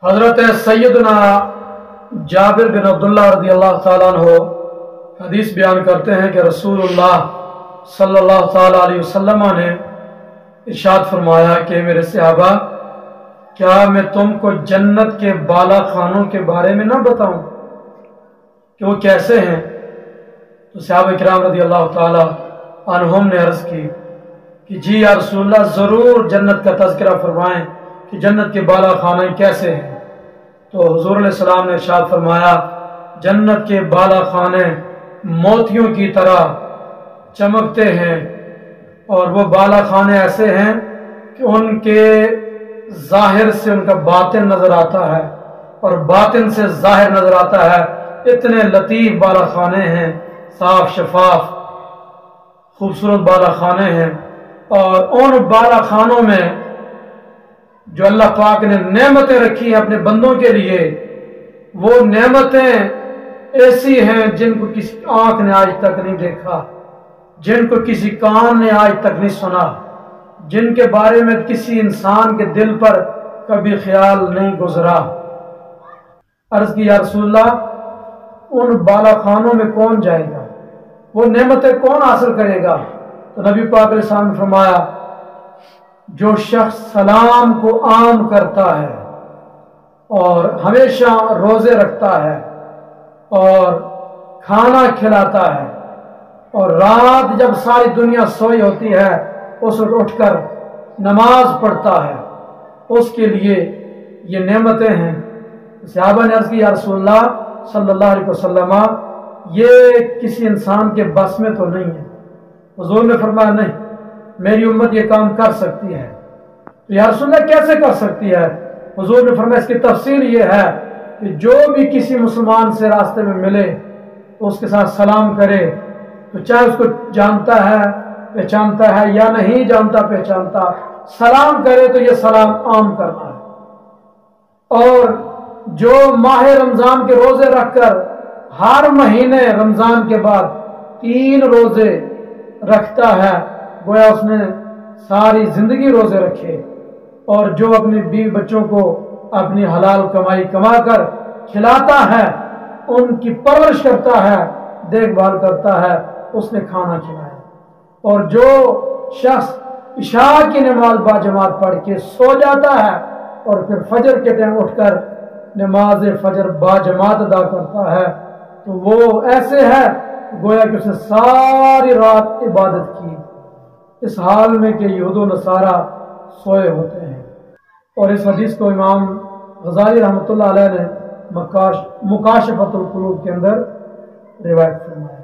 حضرت سیدنا جابر بن عبداللہ رضی اللہ تعالیٰ عنہ حدیث بیان کرتے ہیں کہ رسول اللہ صلی اللہ تعالیٰ علیہ وسلم نے ارشاد فرمایا کہ میرے صحابہ، کیا میں تم کو جنت کے بالا خانوں کے بارے میں نہ بتاؤں کہ وہ کیسے ہیں؟ تو صحابہ کرام رضی اللہ تعالیٰ عنہم نے عرض کی کہ جی یا رسول اللہ، ضرور جنت کا تذکرہ فرمائیں کہ جنت کے بالا خانے کیسے ہیں۔ تو حضور علیہ السلام نے ارشاد فرمایا، جنت کے بالا خانے موتیوں کی طرح چمکتے ہیں، اور وہ بالا خانے ایسے ہیں کہ ان کے ظاہر سے ان کا باطن نظر آتا ہے اور باطن سے ظاہر نظر آتا ہے۔ اتنے لطیف بالا خانے ہیں، صاف شفاف خوبصورت بالا خانے ہیں، اور ان بالا خانوں میں جو اللہ پاک نے نعمتیں رکھی ہیں اپنے بندوں کے لیے، وہ نعمتیں ایسی ہیں جن کو کسی آنکھ نے آج تک نہیں دیکھا، جن کو کسی کان نے آج تک نہیں سنا، جن کے بارے میں کسی انسان کے دل پر کبھی خیال نہیں گزرا۔ عرض کی یا رسول اللہ، ان بالا خانوں میں کون جائے گا؟ وہ نعمتیں کون حاصل کرے گا؟ تو نبی پاک علیہ السلام نے فرمایا، جو شخص سلام کو عام کرتا ہے اور ہمیشہ روزے رکھتا ہے اور کھانا کھلاتا ہے، اور رات جب ساری دنیا سوئی ہوتی ہے اس وقت اٹھ کر نماز پڑھتا ہے، اس کے لیے یہ نعمتیں ہیں۔ صحابہ نے عرض کی یا رسول اللہ صلی اللہ علیہ وسلم، یہ کسی انسان کے بس میں تو نہیں ہے۔ حضور نے فرمایا نہیں، میری امت یہ کام کر سکتی ہے۔ تو یا رسول اللہ کیسے کر سکتی ہے؟ حضور نے فرمایا اس کی تفسیر یہ ہے کہ جو بھی کسی مسلمان سے راستے میں ملے تو اس کے ساتھ سلام کرے، تو چاہے اس کو جانتا ہے پہچانتا ہے یا نہیں جانتا پہچانتا، سلام کرے تو یہ سلام عام کرنا ہے۔ اور جو ماہ رمضان کے روزے رکھ کر ہر مہینے رمضان کے بعد 3 روزے رکھتا ہے، گویا اس نے ساری زندگی روزے رکھے۔ اور جو اپنے بیوی بچوں کو اپنی حلال کمائی کما کر کھلاتا ہے، ان کی پرورش کرتا ہے، دیکھ بھال کرتا ہے، اس نے کھانا کھلایا۔ اور جو شخص عشاء کی نماز باجماعت پڑھ کے سو جاتا ہے اور پھر فجر کے ٹائم اٹھ کر نماز فجر باجماعت ادا کرتا ہے، تو وہ ایسے ہے گویا کہ اس نے ساری رات عبادت کی، اس حال میں کہ یہود و نصارہ سوئے ہوتے ہیں۔ اور اس حدیث کو امام غزالی رحمۃ اللہ علیہ نے مکاشفۃ القلوب کے اندر روایت فرمایا۔